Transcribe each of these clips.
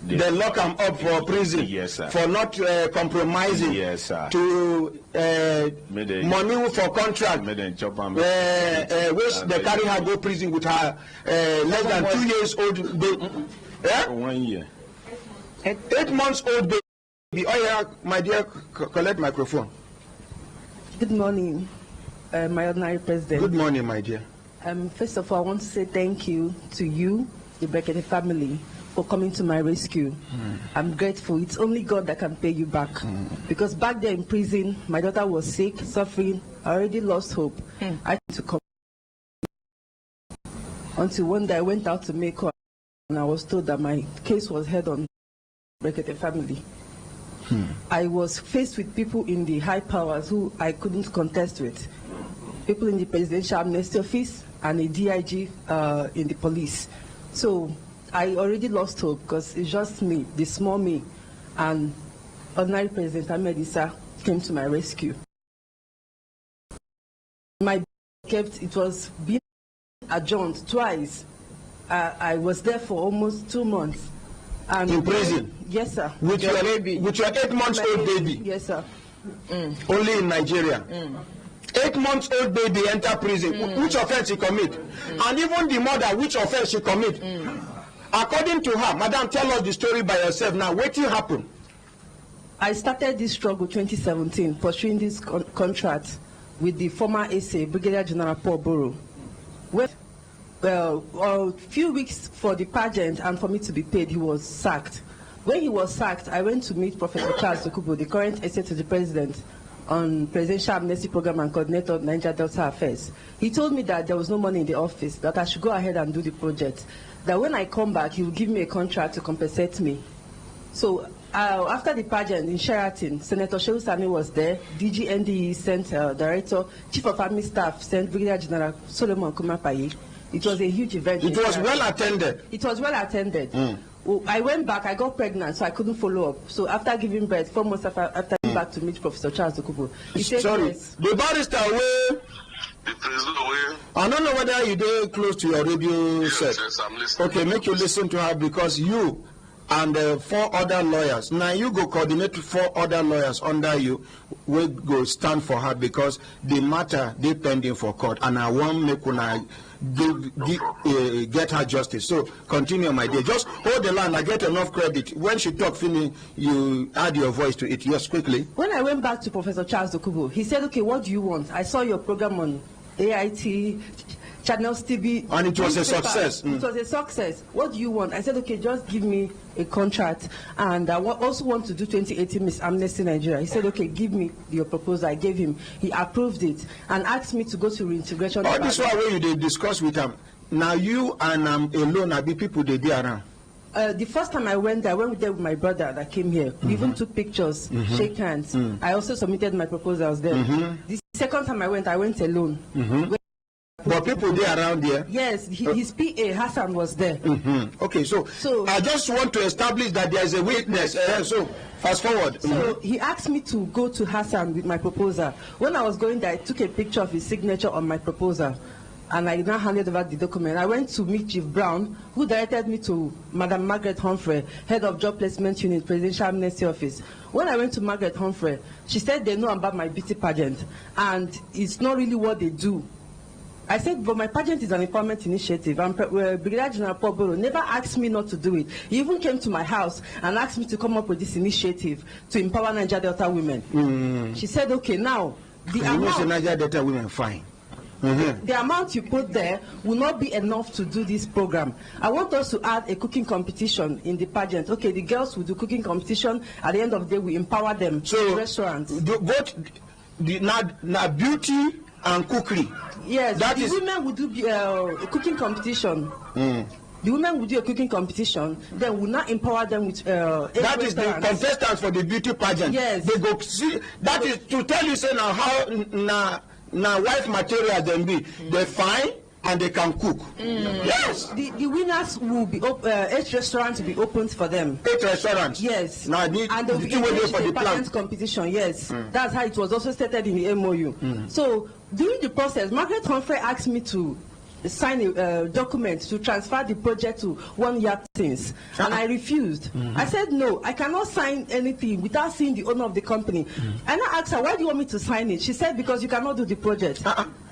they lock them up for prison. Yes, sir. For not compromising. Yes, sir. To money for contract. which they carry her go prison with her less than 2 years old baby. 1 year. 8 months old baby. Oh yeah, my dear, collect microphone. Good morning, my ordinary president. Good morning, my dear. First of all, I want to say thank you to you, the Brekete family, for coming to my rescue. I'm grateful. It's only God that can pay you back. Because back there in prison, my daughter was sick, suffering. I already lost hope. I had to come. Until one day I went out to make her, and I was told that my case was heard on Brekete family. I was faced with people in the high powers who I couldn't contest with. People in the Presidential Amnesty Office and a DIG in the police. So I already lost hope because it's just me, the small me, and ordinary President Ahmed Issa came to my rescue. It was being adjourned twice. I was there for almost 2 months. And in prison? Yes, sir. With your 8 months old baby? Yes, sir. Only in Nigeria? 8 months old baby enter prison. Which offense she commit? And even the mother, which offense she commit? According to her, Madam, tell us the story by yourself now. What happened? I started this struggle 2017, pursuing this contract with the former SA, Brigadier General Paul Borough. Well, a few weeks for the pageant and for me to be paid, he was sacked. When he was sacked, I went to meet Professor Charles Dokubo, the current SA to the President, on Presidential Amnesty Program and Coordinator of Niger Delta Affairs. He told me that there was no money in the office, that I should go ahead and do the project. That when I come back, he will give me a contract to compensate me. So after the pageant in Sheraton, Senator Shehu Sami was there, DG NDE sent Director, Chief of Army Staff sent Brigadier General Solomon Kumapayi. It was a huge event. It was well attended. It was well attended. I went back, I got pregnant, so I couldn't follow up. So after giving birth, 4 months after I came back to meet Professor Charles Dokubo. He said, sorry, yes. the barrister away. I don't know whether you did close to your radio set. Yes, I'm listening. Okay, make you listen to her because you and 4 other lawyers. Now you go coordinate 4 other lawyers under you. We go stand for her because the matter they pending for court, and I want make una get her justice. So continue, my dear. Just hold the line. I get enough credit. When she talk, finish, you add your voice to it. Yes, quickly. When I went back to Professor Charles Dokubo, he said, "Okay, what do you want? I saw your program on AIT." Channels TV, and it was a success. It was a success. What do you want? I said, okay, just give me a contract, and I also want to do 2018 Miss Amnesty Nigeria. He said, okay, give me your proposal. I gave him. He approved it and asked me to go to reintegration. Oh, this is why you discuss with him. Now you and alone, I be people they there around. The first time I went there with my brother that came here. We even took pictures, shake hands. I also submitted my proposals there. The second time I went alone. But people there around here? Yes, his PA, Hassan, was there. Okay, so I just want to establish that there is a witness. So, fast forward. So he asked me to go to Hassan with my proposal. When I was going there, I took a picture of his signature on my proposal. And I now handed over the document. I went to meet Chief Brown, who directed me to Madam Margaret Humphrey, Head of Job Placement Unit, Presidential Amnesty Office. When I went to Margaret Humphrey, she said they know about my beauty pageant. And it's not really what they do. I said, but my pageant is an empowerment initiative, and Brigadier General Paul Borough never asked me not to do it. He even came to my house and asked me to come up with this initiative to empower Niger Delta women. She said, okay, now, the amount... Niger Delta women, fine. The amount you put there will not be enough to do this program. I want us to add a cooking competition in the pageant. Okay, the girls will do cooking competition. At the end of the day, we empower them to restaurants. Both now beauty and cookery. Yes, the women will do a cooking competition. The women will do a cooking competition. Then we'll not empower them with that is the contestants for the beauty pageant. Yes. They go see. That is to tell you, say now how now wife material them be. They fine and they can cook. Yes. The winners will be 8 restaurants will be opened for them. 8 restaurants. Yes. Now I need and they'll be engaged in the pageant competition. Yes. That's how it was also stated in the MOU. So during the process, Margaret Humphrey asked me to sign a document to transfer the project to One Year Things, and I refused. I said, no, I cannot sign anything without seeing the owner of the company. And I asked her, why do you want me to sign it? She said, because you cannot do the project.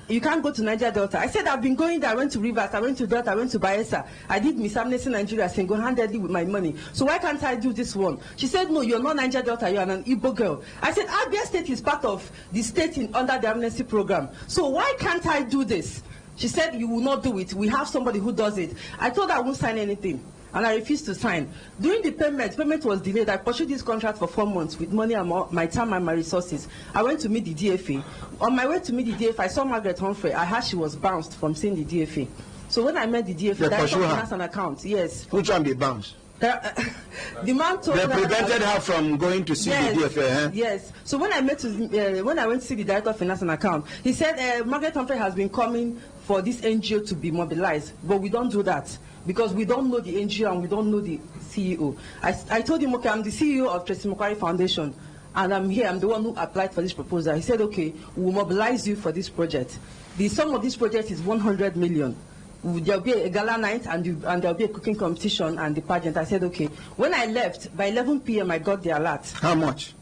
You can't go to Niger Delta. I said, I've been going there. I went to Rivers, I went to Delta, I went to Bayelsa. I did Miss Amnesty Nigeria single-handedly with my money. So why can't I do this one? She said, no, you're not Niger Delta, you're an Igbo girl. I said, Abia State is part of the state under the Amnesty program. So why can't I do this? She said, you will not do it. We have somebody who does it. I told her I won't sign anything, and I refused to sign. During the payment was delayed. I pursued this contract for 4 months with money and my time and my resources. I went to meet the DFA. On my way to meet the DFA, I saw Margaret Humphrey. I heard she was bounced from seeing the DFA. So when I met the DFA, I has an account. Yes. Which one they bounced? The man told they prevented her from going to see the DFA. Yes. So when I went to see the Director of Finance and Account, he said Margaret Humphrey has been coming for this NGO to be mobilized, but we don't do that because we don't know the NGO and we don't know the CEO. I told him, okay, I'm the CEO of Tracy Macquarie Foundation, and I'm here. I'm the one who applied for this proposal. He said, okay, we'll mobilize you for this project. The sum of this project is 100 million. There'll be a gala night and there'll be a cooking competition and the pageant. I said, okay. When I left, by 11 p.m., I got the alert. How much?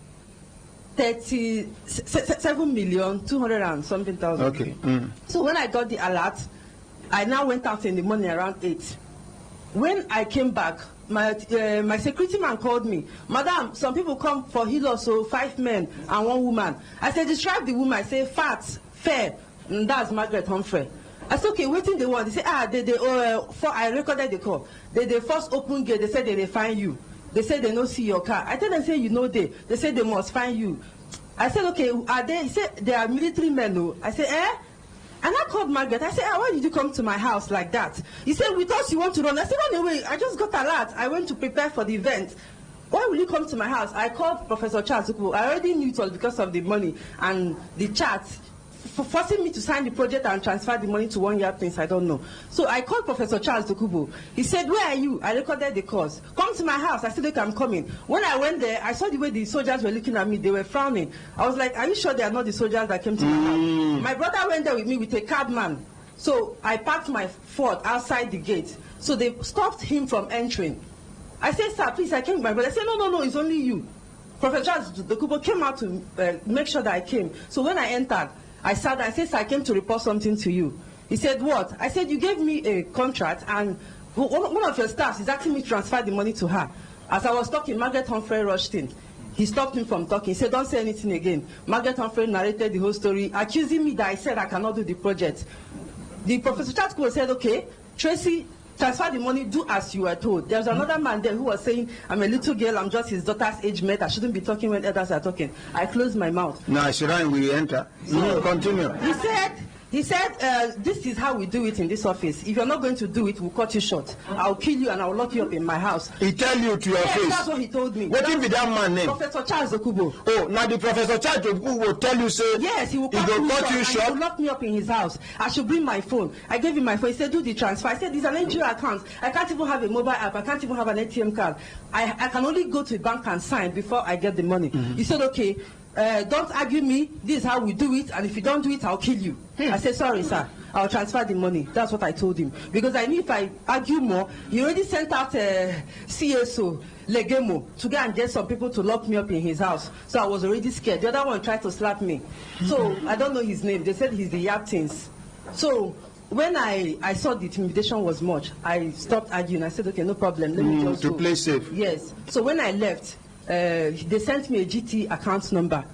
37,200,000 and something thousand. Okay. So when I got the alert, I now went out in the morning around 8. When I came back, my security man called me. Madam, some people come for Hilo, so 5 men and 1 woman. I said, describe the woman. I say, fat, fair, and that's Margaret Humphrey. I said, okay, waiting they want. They say, I recorded the call. They first open gate, they said they find you. They said they don't see your car. I tell them, say, you know they said they must find you. I said, okay, are they? He said, they are military men. No. I said, eh? And I called Margaret. I said, why did you come to my house like that? He said, we thought you want to run. I said, run away. I just got alert. I went to prepare for the event. Why will you come to my house? I called Professor Charles Ukubo. I already knew it was because of the money and the chat. For forcing me to sign the project and transfer the money to One Year Things, I don't know. So I called Professor Charles Dokubo. He said, where are you? I recorded the calls. Come to my house. I said, look, I'm coming. When I went there, I saw the way the soldiers were looking at me. They were frowning. I was like, are you sure they are not the soldiers that came to my house? My brother went there with me with a cabman. So I parked my Ford outside the gate. So they stopped him from entering. I said, sir, please, I came with my brother. I said, no, it's only you. Professor Charles Dokubo came out to make sure that I came. So when I entered, I sat down. I said, I came to report something to you. He said, what? I said, you gave me a contract, and one of your staffs is asking me to transfer the money to her. As I was talking, Margaret Humphrey rushed in. He stopped me from talking. He said, don't say anything again. Margaret Humphrey narrated the whole story, accusing me that I said I cannot do the project. The Professor Chatko said, okay, Tracy, transfer the money, do as you were told. There was another man there who was saying, I'm a little girl, I'm just his daughter's age mate, I shouldn't be talking when others are talking. I closed my mouth. Now, Shiran, we enter. So, continue. He said, this is how we do it in this office. If you're not going to do it, we'll cut you short. I'll kill you and I'll lock you up in my house. He tell you to your face? That's what he told me. What be that man name? Professor Charles Okubo. Oh, now the Professor Charles Okubo will tell you, say, yes, he will cut you short. He will lock me up in his house. I should bring my phone. I gave him my phone. He said, do the transfer. I said, there's an NGO account. I can't even have a mobile app. I can't even have an ATM card. I can only go to a bank and sign before I get the money. He said, okay, don't argue me. This is how we do it. And if you don't do it, I'll kill you. I said, sorry, sir. I'll transfer the money. That's what I told him. Because I knew if I argue more, he already sent out a CSO, Legemo, to go and get some people to lock me up in his house. So I was already scared. The other one tried to slap me. So I don't know his name. They said he's the Yaptins. So when I saw the intimidation was much, I stopped arguing. I said, okay, no problem. Let me just to play safe. Yes. So when I left, they sent me a GT account number.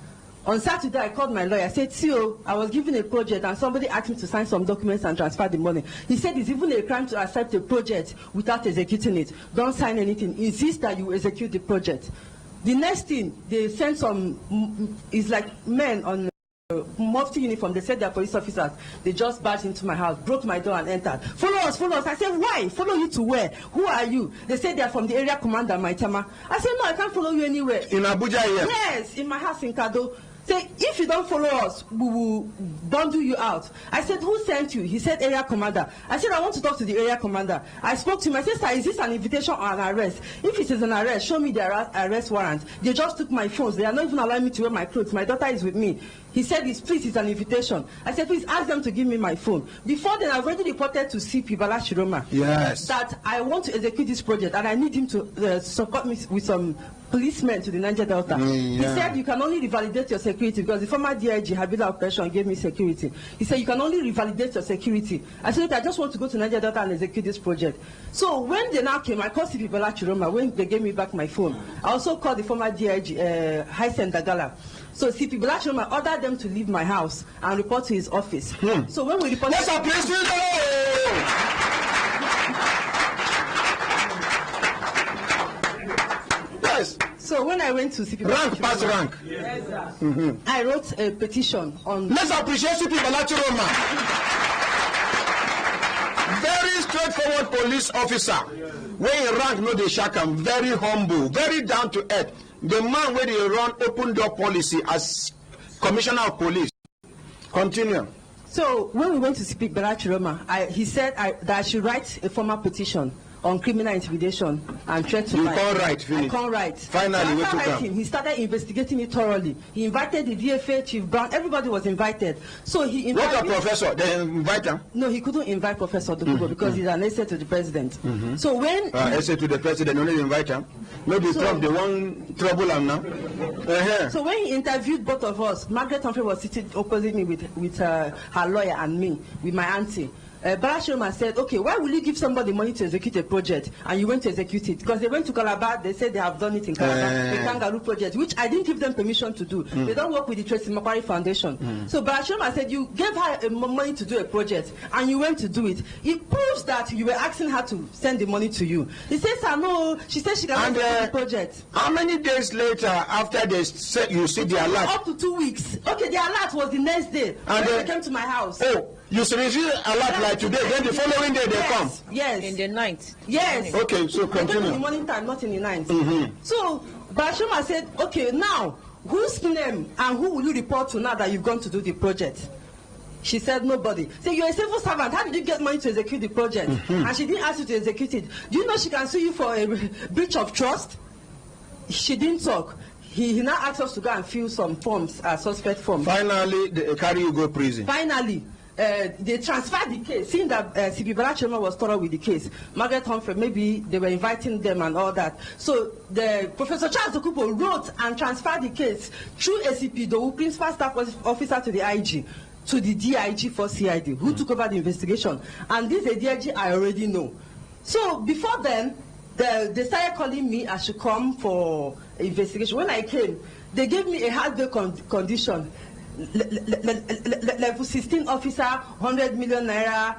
On Saturday, I called my lawyer. I said, CEO, I was given a project and somebody asked me to sign some documents and transfer the money. He said it's even a crime to accept a project without executing it. Don't sign anything. Insist that you execute the project. The next thing, they sent some, it's like men on mufti uniform. They said they're police officers. They just barged into my house, broke my door and entered. Follow us, follow us. I said, why? Follow you to where? Who are you? They said they're from the area commander, Maitama. I said, no, I can't follow you anywhere. In Abuja here? Yes, in my house in Kado. Say, if you don't follow us, we will bundle you out. I said, who sent you? He said, area commander. I said, I want to talk to the area commander. I spoke to him. I said, sir, is this an invitation or an arrest? If it is an arrest, show me the arrest warrant. They just took my phones. They are not even allowing me to wear my clothes. My daughter is with me. He said, please, it's an invitation. I said, please ask them to give me my phone. Before then, I've already reported to CP Bala Chiroma that I want to execute this project and I need him to support me with some policemen to the Niger Delta. He said, you can only revalidate your security because the former DIG, Habila Operation, gave me security. He said, you can only revalidate your security. I said, I just want to go to Niger Delta and execute this project. So when they now came, I called CP Bala Chiroma. When they gave me back my phone, I also called the former DIG, Hysen Dagala. So CP Bala Chiroma ordered them to leave my house and report to his office. So when we reported... Yes. So when I went to CP Bala rank pass rank. Yes, I wrote a petition on... Let's appreciate CP Bala Chiroma. Very straightforward police officer. When he rank, no, they shack him. Very humble, very down to earth. The man where they run open door policy as commissioner of police. Continue. So when we went to speak Bala Chiroma, he said that I should write a formal petition on criminal intimidation and threat to life. You can't write, finish. I can't write. Finally, so after writing, he started investigating it thoroughly. He invited the DFA, Chief Brown, everybody was invited. So he invited... What a professor? They invite him? No, he couldn't invite Professor Dokubo because he's an essay to the president. So when... essay to the president, only invite him? Maybe Trump, they want trouble him now. So when he interviewed both of us, Margaret Humphrey was sitting opposite me with her lawyer and me, with my auntie. Bala Chiroma said, okay, why will you give somebody money to execute a project and you went to execute it? Because they went to Calabar, they said they have done it in Calabar, the Kangaroo project, which I didn't give them permission to do. They don't work with the Tracy Macquarie Foundation. So Bala Chiroma said, you gave her money to do a project and you went to do it. It proves that you were asking her to send the money to you. He says, no, she said she cannot do the project. How many days later after they said you see the alert? Up to 2 weeks. Okay, the alert was the next day when they came to my house. Oh. You receive a lot like today, then the following day they come. Yes. In the night. Yes. Okay, so continue. In the morning time, not in the night. So Bala Chiroma said, okay, now whose name and who will you report to now that you've gone to do the project? She said nobody. So you're a civil servant. How did you get money to execute the project? And she didn't ask you to execute it. Do you know she can sue you for a breach of trust? She didn't talk. He now asked us to go and fill some forms, suspect forms. Finally, they carry you go prison. Finally. They transferred the case, seeing that CP Bala Chiroma was thorough with the case. Margaret Humphrey, maybe they were inviting them and all that. So the Professor Charles Dokubo wrote and transferred the case through ACP, the principal staff officer to the IG, to the DIG for CID, who took over the investigation. And this DIG I already know. So before then, they started calling me I should come for investigation. When I came, they gave me a hard day condition. Level 16 officer, 100 million naira,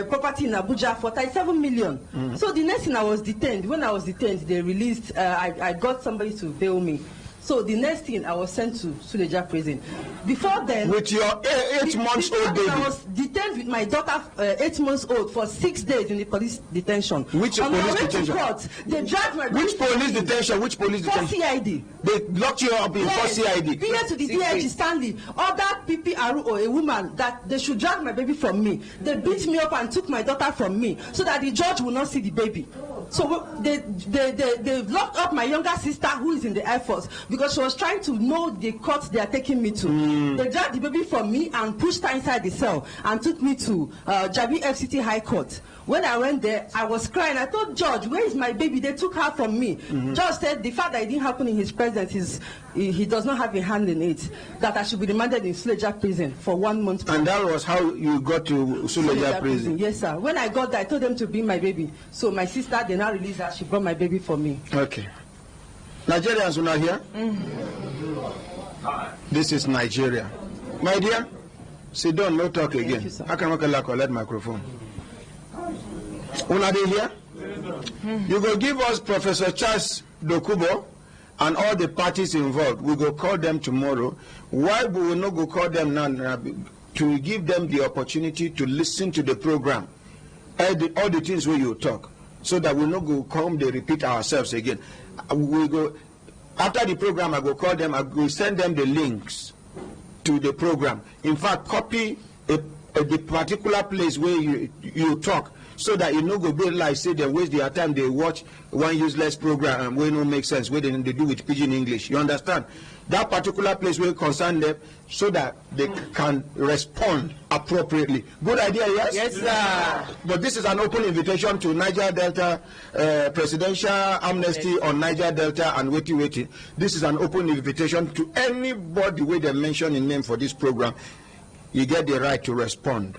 property in Abuja for 37 million. So the next thing I was detained. When I was detained, they released, I got somebody to bail me. So the next thing, I was sent to Suleja prison. Before then... With your 8-month-old baby? I was detained with my daughter, 8 months old, for 6 days in the police detention. Which police detention? Court, they dragged my... Which police detention? Which police detention? For CID. They locked you up in for CID? Prior to the DIG Stanley, ordered PPRO or a woman that they should drag my baby from me. They beat me up and took my daughter from me so that the judge will not see the baby. So they locked up my younger sister who is in the Air Force because she was trying to know the court they are taking me to. They dragged the baby from me and pushed her inside the cell and took me to Jabi FCT High Court. When I went there, I was crying. I told Judge, where is my baby? They took her from me. Judge said the fact that it didn't happen in his presence, he does not have a hand in it, that I should be remanded in Suleja prison for 1 month. And that was how you got to Suleja prison? Yes, sir. When I got there, I told them to bring my baby. So my sister, they now released her. She brought my baby for me. Okay. Nigerians are not here? This is Nigeria. My dear, sit down, no talk again. I can work a collect microphone. Una dey here? You go give us Professor Charles Dokubo and all the parties involved. We go call them tomorrow. Why we will not go call them now? To give them the opportunity to listen to the program, all the things where you talk, so that we not go come they repeat ourselves again. We go after the program. I go call them. I go send them the links to the program. In fact, copy the particular place where you talk, so that it no go be like say they waste their time, they watch one useless program wey no make sense, wey they do with pidgin English. You understand? That particular place will concern them so that they can respond appropriately. Good idea, yes? Yes, sir. But this is an open invitation to Niger Delta Presidential Amnesty on Niger Delta and Weti. This is an open invitation to anybody where they mention in name for this program. You get the right to respond.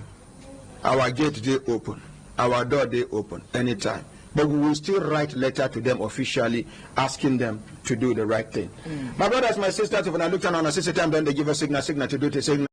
Our gate they open. Our door they open anytime. But we will still write letter to them officially asking them to do the right thing. My brothers, my sisters, when I look down on a system, then they give us signal to do the signal.